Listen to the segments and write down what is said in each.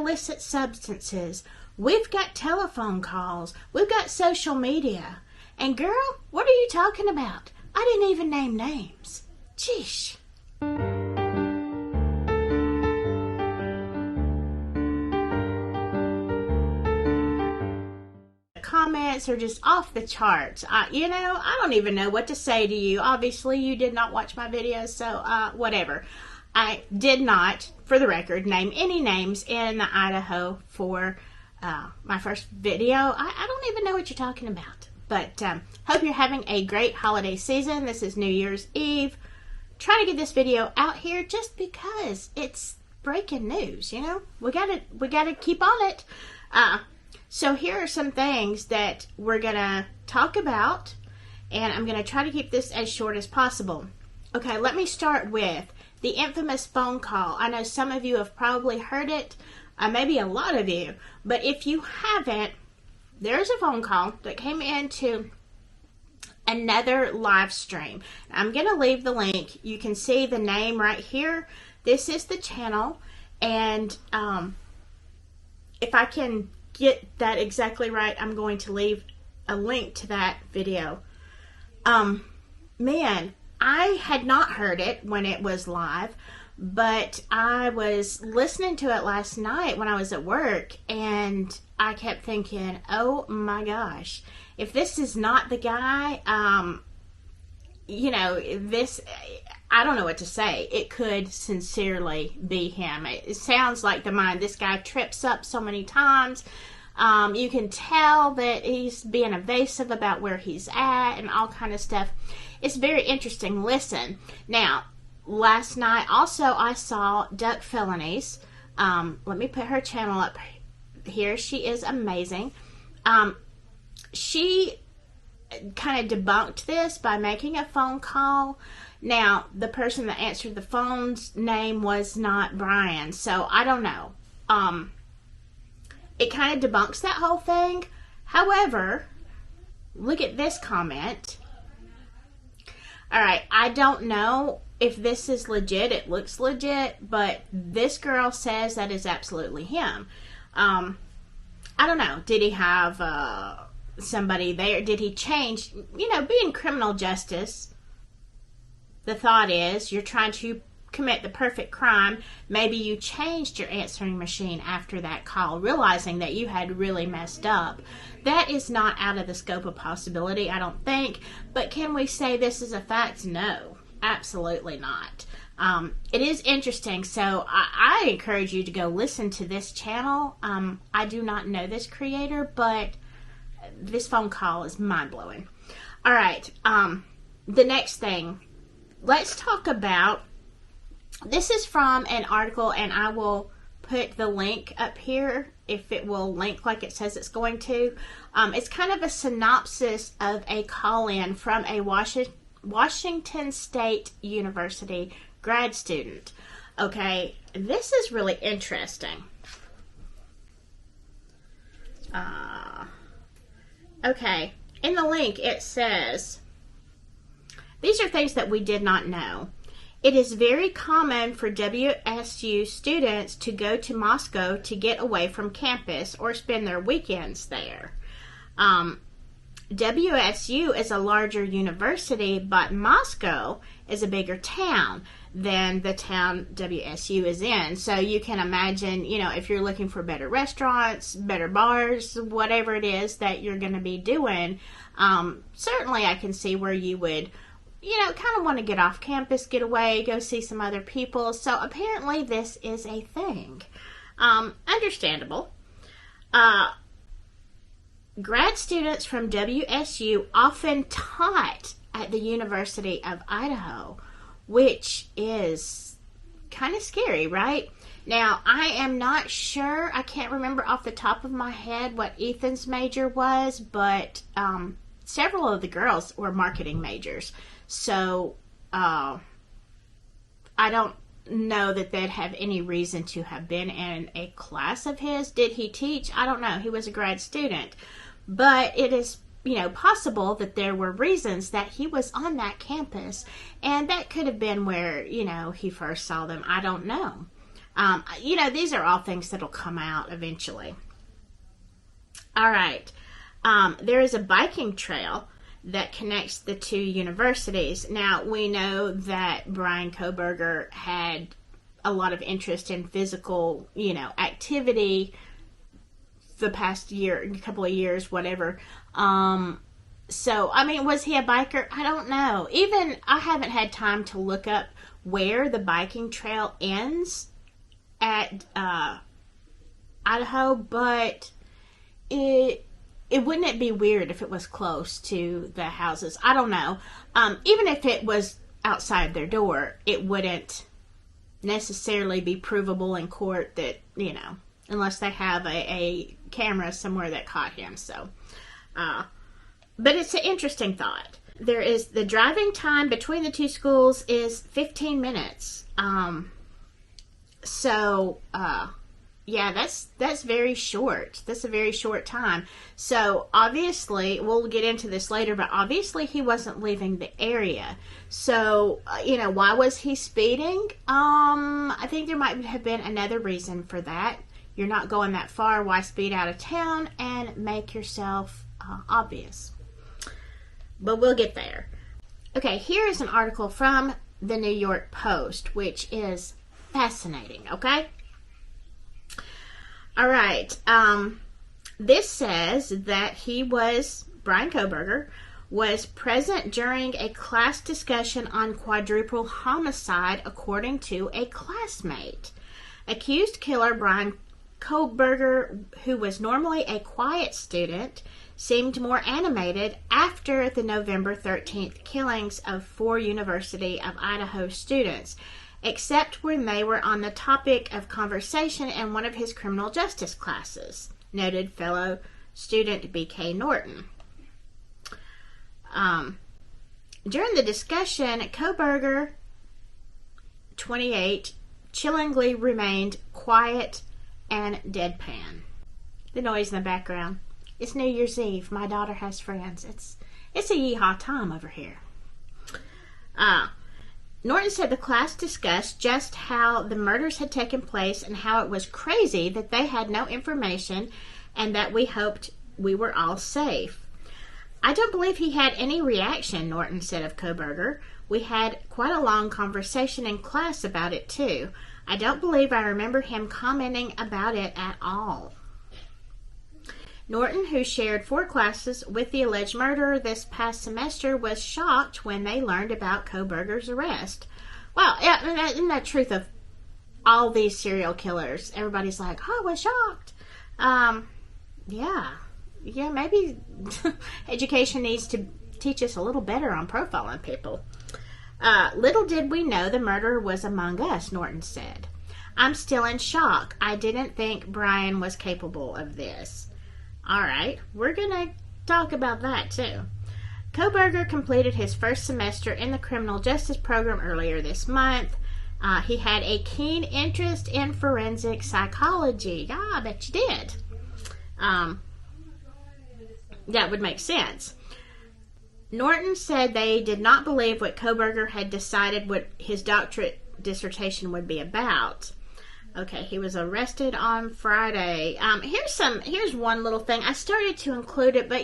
illicit substances. We've got telephone calls. We've got social media. And girl, what are you talking about? I didn't even name names. Sheesh. Comments are just off the charts. I don't even know what to say to you. Obviously, you did not watch my videos, so whatever. I did not, for the record, name any names in the Idaho for my first video. I don't even know what you're talking about. But hope you're having a great holiday season. This is New Year's Eve. Trying to get this video out here just because it's breaking news. We gotta keep on it. So here are some things that we're gonna talk about, and I'm gonna try to keep this as short as possible. Okay, let me start with the infamous phone call. I know some of you have probably heard it, maybe a lot of you, but if you haven't, there's a phone call that came into another live stream. I'm going to leave the link. You can see the name right here. This is the channel, and if I can get that exactly right, I'm going to leave a link to that video. Man, I had not heard it when it was live, but I was listening to it last night when I was at work, and I kept thinking, oh my gosh, if this is not the guy, this, I don't know what to say. It could sincerely be him. It sounds like the mind. This guy trips up so many times. You can tell that he's being evasive about where he's at and all kind of stuff. It's very interesting. Listen, now, last night also I saw Duck Felonies. Let me put her channel up here. She is amazing. She kind of debunked this by making a phone call. Now, the person that answered the phone's name was not Bryan, so I don't know. It kind of debunks that whole thing. However, look at this comment. Alright, I don't know if this is legit. It looks legit, but this girl says that is absolutely him. I don't know. Did he have somebody there? Did he change? Being criminal justice, the thought is you're trying to commit the perfect crime. Maybe you changed your answering machine after that call, realizing that you had really messed up. That is not out of the scope of possibility, I don't think. But can we say this is a fact? No, absolutely not. It is interesting, so I encourage you to go listen to this channel. I do not know this creator, but this phone call is mind-blowing. All right, the next thing. Let's talk about, this is from an article, and I will put the link up here if it will link like it says it's going to. It's kind of a synopsis of a call-in from a Washington State University grad student. Okay, this is really interesting. Okay, in the link it says, these are things that we did not know. It is very common for WSU students to go to Moscow to get away from campus or spend their weekends there. WSU is a larger university, but Moscow is a bigger town than the town WSU is in. So you can imagine, if you're looking for better restaurants, better bars, whatever it is that you're going to be doing, certainly I can see where you would kind of want to get off campus, get away, go see some other people. So apparently this is a thing. Understandable. Grad students from WSU often taught at the University of Idaho, which is kind of scary, right? Now, I am not sure. I can't remember off the top of my head what Ethan's major was, but several of the girls were marketing majors. So, I don't know that they'd have any reason to have been in a class of his. Did he teach? I don't know. He was a grad student. But it is, possible that there were reasons that he was on that campus. And that could have been where, he first saw them. I don't know. These are all things that'll come out eventually. All right. There is a biking trail that connects the two universities. Now, we know that Bryan Kohberger had a lot of interest in physical, activity the past year, a couple of years, whatever. Was he a biker? I don't know. Even, I haven't had time to look up where the biking trail ends at Idaho, but wouldn't it be weird if it was close to the houses? I don't know. Even if it was outside their door, it wouldn't necessarily be provable in court that, unless they have a camera somewhere that caught him. So, but it's an interesting thought. There is the driving time between the two schools is 15 minutes. Yeah, that's very short. That's a very short time. So obviously, we'll get into this later, but obviously he wasn't leaving the area. So, why was he speeding? I think there might have been another reason for that. You're not going that far. Why speed out of town and make yourself obvious? But we'll get there. Okay, here is an article from the New York Post, which is fascinating, okay? All right. This says that Bryan Kohberger was present during a class discussion on quadruple homicide, according to a classmate. Accused killer Bryan Kohberger, who was normally a quiet student, seemed more animated after the November 13th killings of 4 University of Idaho students, except when they were on the topic of conversation in one of his criminal justice classes, noted fellow student B.K. Norton. During the discussion, Kohberger, 28, chillingly remained quiet and deadpan. The noise in the background. It's New Year's Eve. My daughter has friends. It's a yeehaw time over here. Norton said the class discussed just how the murders had taken place and how it was crazy that they had no information and that we hoped we were all safe. I don't believe he had any reaction, Norton said of Kohberger. We had quite a long conversation in class about it, too. I don't believe I remember him commenting about it at all. Norton, who shared 4 classes with the alleged murderer this past semester, was shocked when they learned about Kohberger's arrest. Well, yeah, isn't that truth of all these serial killers? Everybody's like, oh, I was shocked. Yeah, maybe education needs to teach us a little better on profiling people. Little did we know the murderer was among us, Norton said. I'm still in shock. I didn't think Bryan was capable of this. All right, we're going to talk about that too. Kohberger completed his first semester in the criminal justice program earlier this month. He had a keen interest in forensic psychology. Yeah, I bet you did. That would make sense. Norton said they did not believe what Kohberger had decided what his doctorate dissertation would be about. Okay, he was arrested on Friday. Here's one little thing. I started to include it, but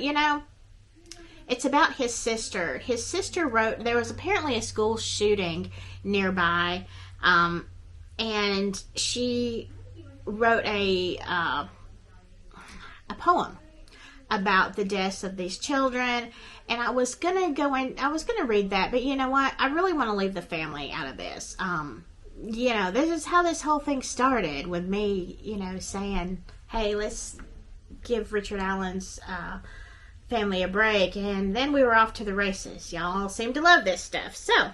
it's about his sister. His sister wrote, there was apparently a school shooting nearby, and she wrote a poem about the deaths of these children, and I was gonna read that, but you know what? I really want to leave the family out of this. This is how this whole thing started, with me, saying, hey, let's give Richard Allen's family a break, and then we were off to the races. Y'all seem to love this stuff. So,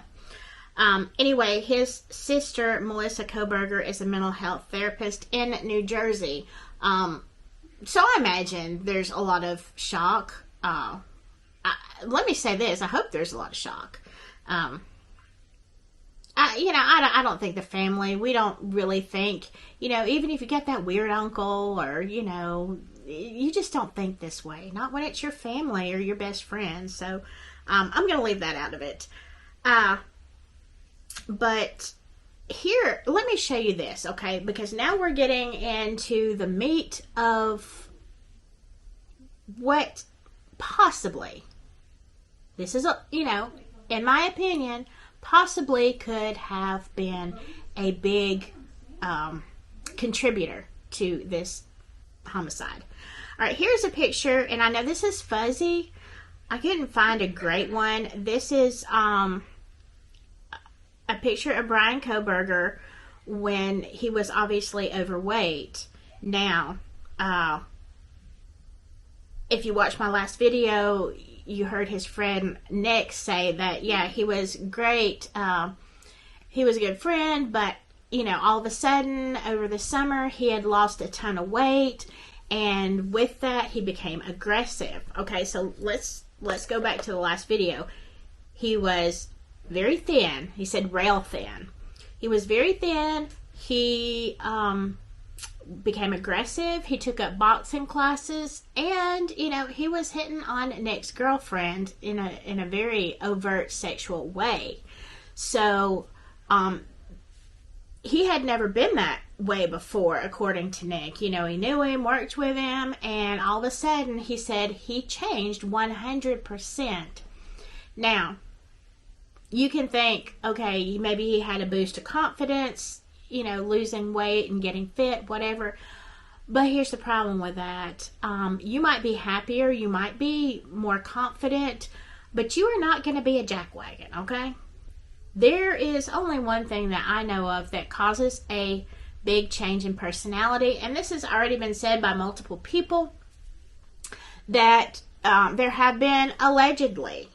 anyway, his sister, Melissa Kohberger, is a mental health therapist in New Jersey. So I imagine there's a lot of shock. Let me say this. I hope there's a lot of shock. I don't think the family, we don't really think, even if you get that weird uncle or, you just don't think this way. Not when it's your family or your best friend. So, I'm going to leave that out of it. But here, let me show you this, okay? Because now we're getting into the meat of what possibly, this is, in my opinion, possibly could have been a big contributor to this homicide. All right, here's a picture, and I know this is fuzzy. I couldn't find a great one. This is a picture of Bryan Kohberger when he was obviously overweight. Now, if you watched my last video, you heard his friend Nick say that, yeah, he was great. He was a good friend, but, all of a sudden, over the summer, he had lost a ton of weight, and with that, he became aggressive. Okay, so let's go back to the last video. He was very thin. He said rail thin. He was very thin. He became aggressive. He took up boxing classes, and he was hitting on Nick's girlfriend in a very overt sexual way. So he had never been that way before, according to Nick. He knew him, worked with him, and all of a sudden he said he changed 100%. Now, you can think, okay, maybe he had a boost of confidence, losing weight and getting fit, whatever. But here's the problem with that. You might be happier, you might be more confident, but you are not going to be a jackwagon, okay? There is only one thing that I know of that causes a big change in personality, and this has already been said by multiple people, that there have been allegedly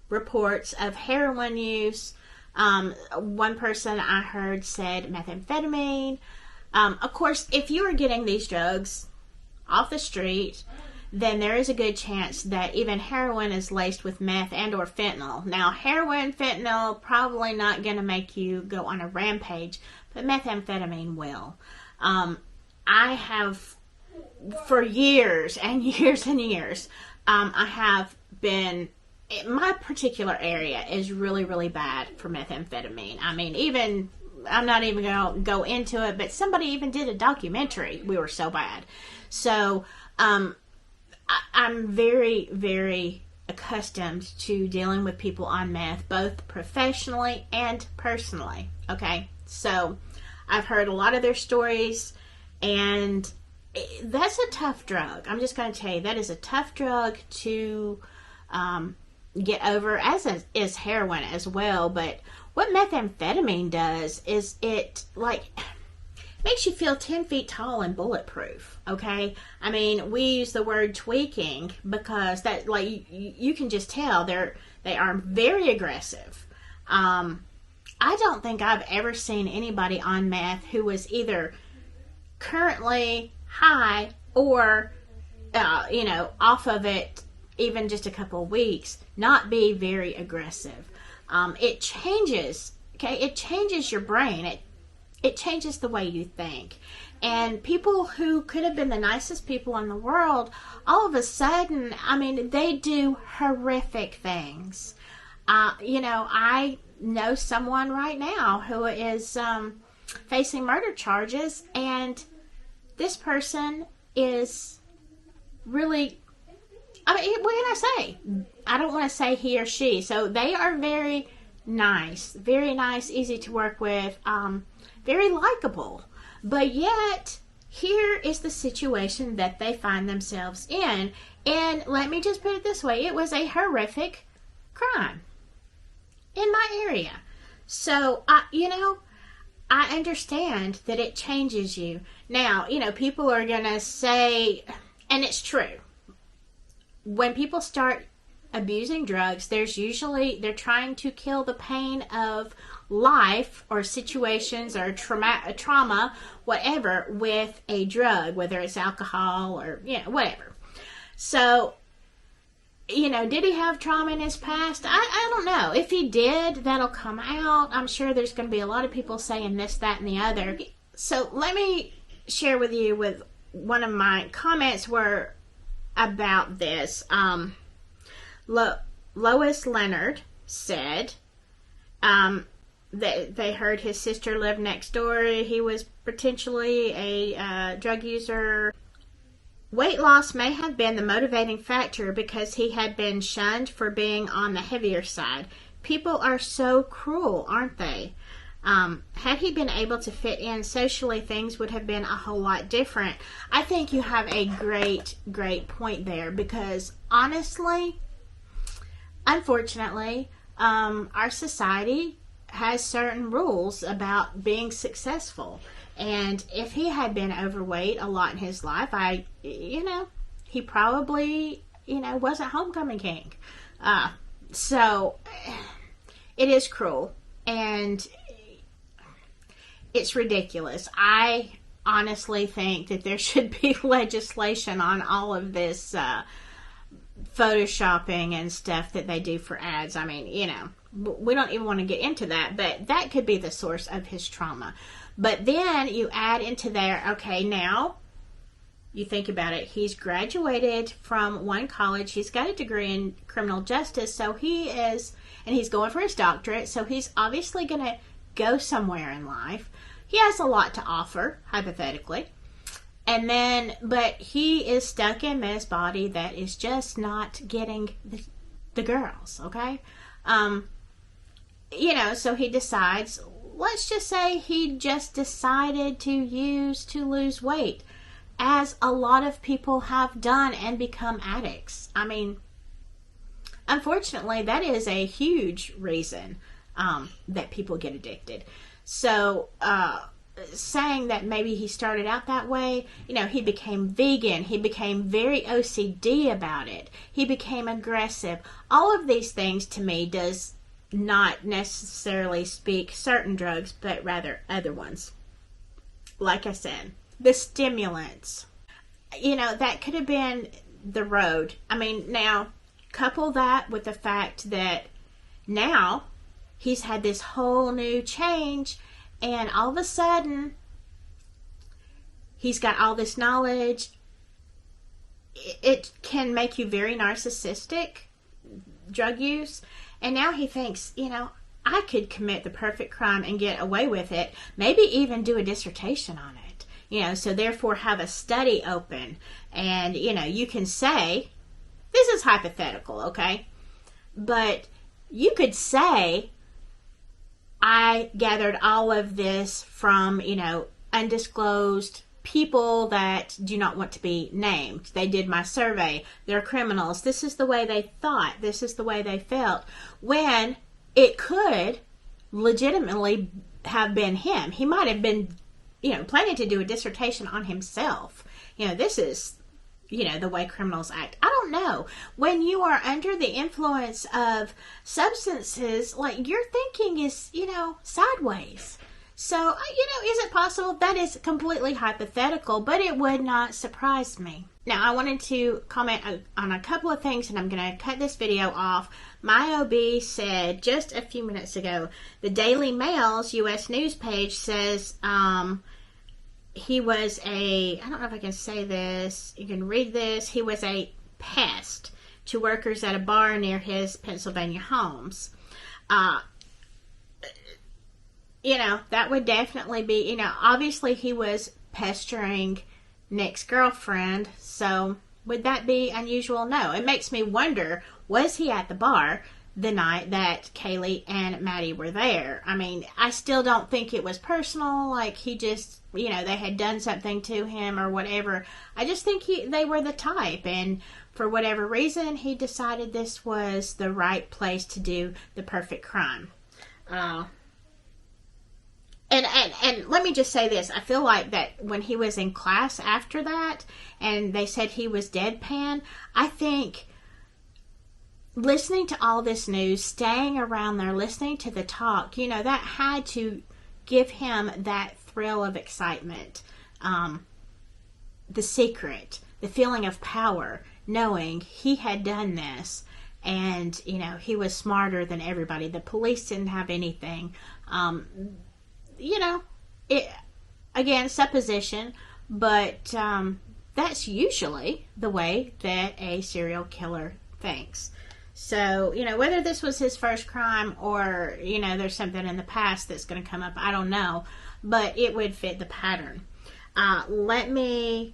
reports of heroin use. One person I heard said methamphetamine. Of course, if you are getting these drugs off the street, then there is a good chance that even heroin is laced with meth and or fentanyl. Now, heroin, fentanyl, probably not going to make you go on a rampage, but methamphetamine will. I have, for years and years and years, I have been, my particular area is really, really bad for methamphetamine. I mean, I'm not even going to go into it, but somebody even did a documentary. We were so bad. So, I'm very, very accustomed to dealing with people on meth, both professionally and personally. Okay, so I've heard a lot of their stories, and that's a tough drug. I'm just going to tell you, that is a tough drug to get over, as is heroin as well. But what methamphetamine does is it makes you feel 10 feet tall and bulletproof, okay? I mean, we use the word tweaking because that, you can just tell they are very aggressive. I don't think I've ever seen anybody on meth who was either currently high or, off of it even just a couple of weeks, not be very aggressive. It changes, okay? It changes your brain. It changes the way you think. And people who could have been the nicest people in the world, all of a sudden, I mean, they do horrific things. I know someone right now who is facing murder charges, and this person is really, I mean, what can I say? I don't want to say he or she. So they are very nice, easy to work with, very likable. But yet, here is the situation that they find themselves in. And let me just put it this way. It was a horrific crime in my area. So, I understand that it changes you. Now, people are going to say, and it's true, when people start abusing drugs, they're trying to kill the pain of life or situations or trauma, whatever, with a drug, whether it's alcohol or, whatever. So, did he have trauma in his past? I don't know. If he did, that'll come out. I'm sure there's going to be a lot of people saying this, that, and the other. So let me share with you with one of my comments were about this. Lois Leonard said, They heard his sister lived next door. He was potentially a drug user. Weight loss may have been the motivating factor because he had been shunned for being on the heavier side. People are so cruel, aren't they? Had he been able to fit in socially, things would have been a whole lot different. I think you have a great point there, because honestly, unfortunately, our society has certain rules about being successful. And if he had been overweight a lot in his life, he probably, wasn't homecoming king. So it is cruel, and it's ridiculous. I honestly think that there should be legislation on all of this photoshopping and stuff that they do for ads. I mean, we don't even want to get into that, but that could be the source of his trauma. But then you add into there, okay, now you think about it. He's graduated from one college. He's got a degree in criminal justice. So and he's going for his doctorate. So he's obviously going to go somewhere in life. He has a lot to offer, hypothetically. But he is stuck in this body that is just not getting the girls, okay? So he decides, let's just say he just decided to lose weight, as a lot of people have done and become addicts. I mean, unfortunately, that is a huge reason that people get addicted. So, saying that maybe he started out that way, he became vegan, he became very OCD about it, he became aggressive. All of these things to me does not necessarily speak certain drugs, but rather other ones. Like I said, the stimulants, that could have been the road. I mean, now couple that with the fact that now he's had this whole new change, and all of a sudden he's got all this knowledge. It can make you very narcissistic, drug use. And now he thinks, I could commit the perfect crime and get away with it. Maybe even do a dissertation on it. So therefore have a study open. And, you can say, this is hypothetical, okay? But you could say, I gathered all of this from, undisclosed people that do not want to be named. They did my survey. They're criminals. This is the way they thought. This is the way they felt. When it could legitimately have been him. He might have been, planning to do a dissertation on himself. This is, the way criminals act. I don't know. When you are under the influence of substances, like, your thinking is, sideways. So, is it possible? That is completely hypothetical, but it would not surprise me. Now, I wanted to comment on a couple of things, and I'm going to cut this video off. My OB said just a few minutes ago, the Daily Mail's U.S. news page says he was I don't know if I can say this, you can read this, he was a pest to workers at a bar near his Pennsylvania homes. That would definitely be, obviously he was pestering Nick's girlfriend, so would that be unusual? No. It makes me wonder, was he at the bar the night that Kaylee and Maddie were there? I mean, I still don't think it was personal, like he just, they had done something to him or whatever. I just think they were the type, and for whatever reason, he decided this was the right place to do the perfect crime. And let me just say this. I feel like that when he was in class after that, and they said he was deadpan, I think listening to all this news, staying around there, listening to the talk, that had to give him that thrill of excitement. The secret, the feeling of power, knowing he had done this, and, he was smarter than everybody. The police didn't have anything. Again, supposition, but that's usually the way that a serial killer thinks. So, whether this was his first crime or, there's something in the past that's going to come up, I don't know. But it would fit the pattern. Let me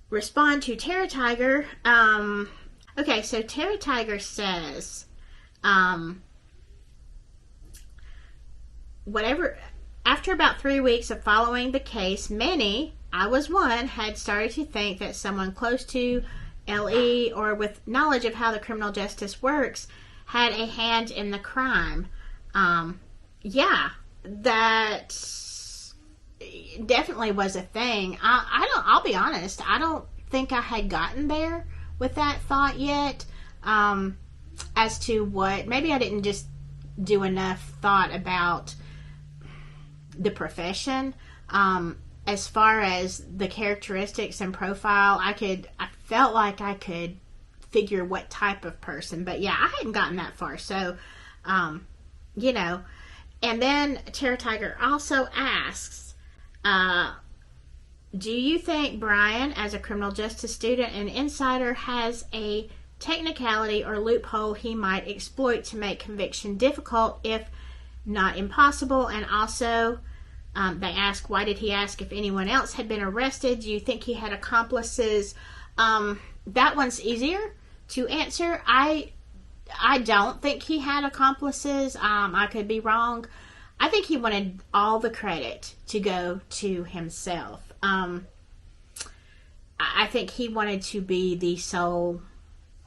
respond to Terra Tiger. Okay, so Terra Tiger says, after about 3 weeks of following the case, many, I was one, had started to think that someone close to LE or with knowledge of how the criminal justice works had a hand in the crime. Yeah, that definitely was a thing. I'll be honest, I don't think I had gotten there with that thought yet, as to what, maybe I didn't just do enough thought about the profession. As far as the characteristics and profile, I felt like I could figure what type of person, but yeah, I hadn't gotten that far. So, and then Terra Tiger also asks, do you think Bryan, as a criminal justice student and insider, has a technicality or loophole he might exploit to make conviction difficult, if not impossible? And also, they ask, why did he ask if anyone else had been arrested? Do you think he had accomplices? That one's easier to answer. I don't think he had accomplices. I could be wrong. I think he wanted all the credit to go to himself. I think he wanted to be the sole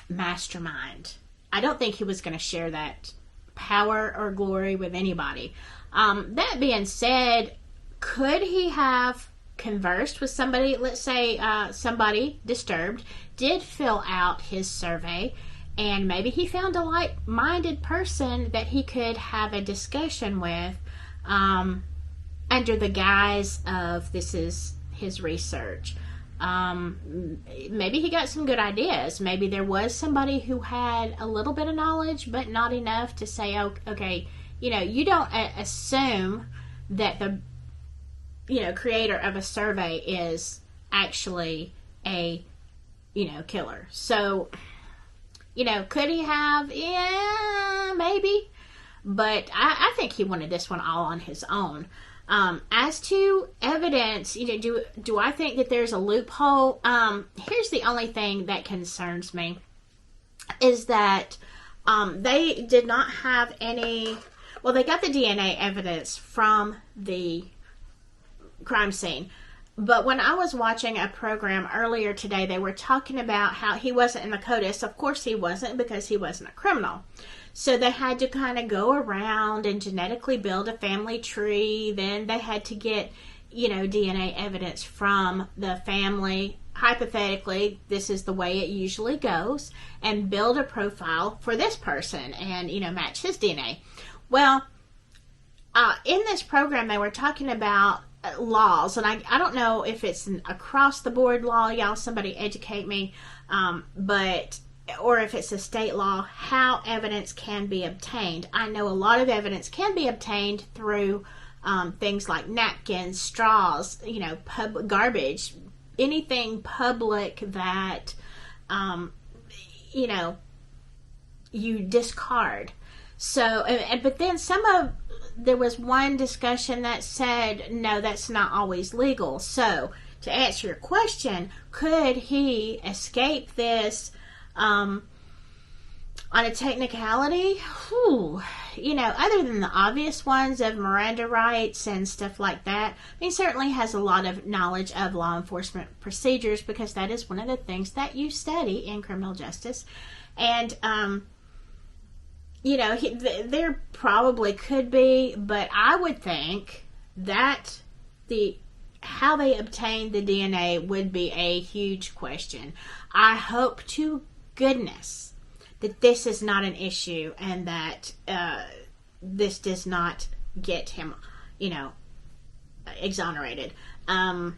mastermind. I don't think he was going to share that power or glory with anybody. That being said, could he have conversed with somebody? Let's say somebody disturbed did fill out his survey, and maybe he found a like-minded person that he could have a discussion with, under the guise of this is his research. Maybe he got some good ideas. Maybe there was somebody who had a little bit of knowledge, but not enough to say, okay, you don't assume that the, creator of a survey is actually a, killer. So, could he have? Yeah, maybe. But I think he wanted this one all on his own. As to evidence, do I think that there's a loophole? Here's the only thing that concerns me, is that they did not have any. Well, they got the DNA evidence from the crime scene. But when I was watching a program earlier today, they were talking about how he wasn't in the CODIS. Of course he wasn't, because he wasn't a criminal. So they had to kind of go around and genetically build a family tree. Then they had to get, DNA evidence from the family. Hypothetically, this is the way it usually goes, and build a profile for this person and, match his DNA. Well, in this program, they were talking about laws, and I don't know if it's an across-the-board law, y'all, somebody educate me, or if it's a state law, how evidence can be obtained. I know a lot of evidence can be obtained through things like napkins, straws, garbage, anything public that, you discard. So, but then there was one discussion that said, no, that's not always legal. So, to answer your question, could he escape this on a technicality? Other than the obvious ones of Miranda rights and stuff like that, he certainly has a lot of knowledge of law enforcement procedures, because that is one of the things that you study in criminal justice. And, there probably could be, but I would think that how they obtained the DNA would be a huge question. I hope to goodness that this is not an issue, and that this does not get him, exonerated. I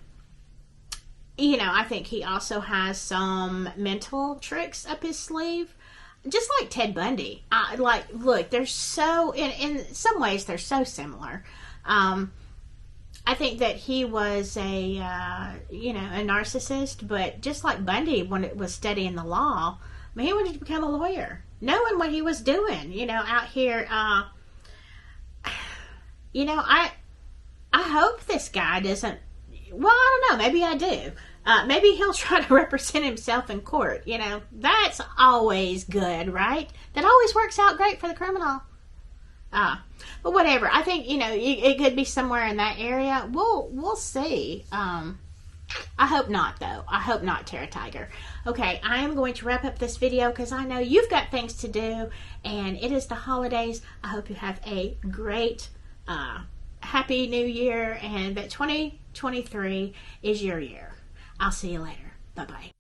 think he also has some mental tricks up his sleeve, just like Ted Bundy. Look, they're so, in some ways, they're so similar. I think that he was a narcissist, but just like Bundy, when it was studying the law, mean, he wanted to become a lawyer, knowing what he was doing, you know, out here. You know, I hope this guy doesn't, well, I don't know, maybe I do. Maybe he'll try to represent himself in court, you know. That's always good, right? That always works out great for the criminal. But whatever. I think, you know, it could be somewhere in that area. We'll see. I hope not, though. I hope not, Terra Tiger. Okay, I am going to wrap up this video because I know you've got things to do, and it is the holidays. I hope you have a great, happy new year, and that 2023 is your year. I'll see you later. Bye-bye.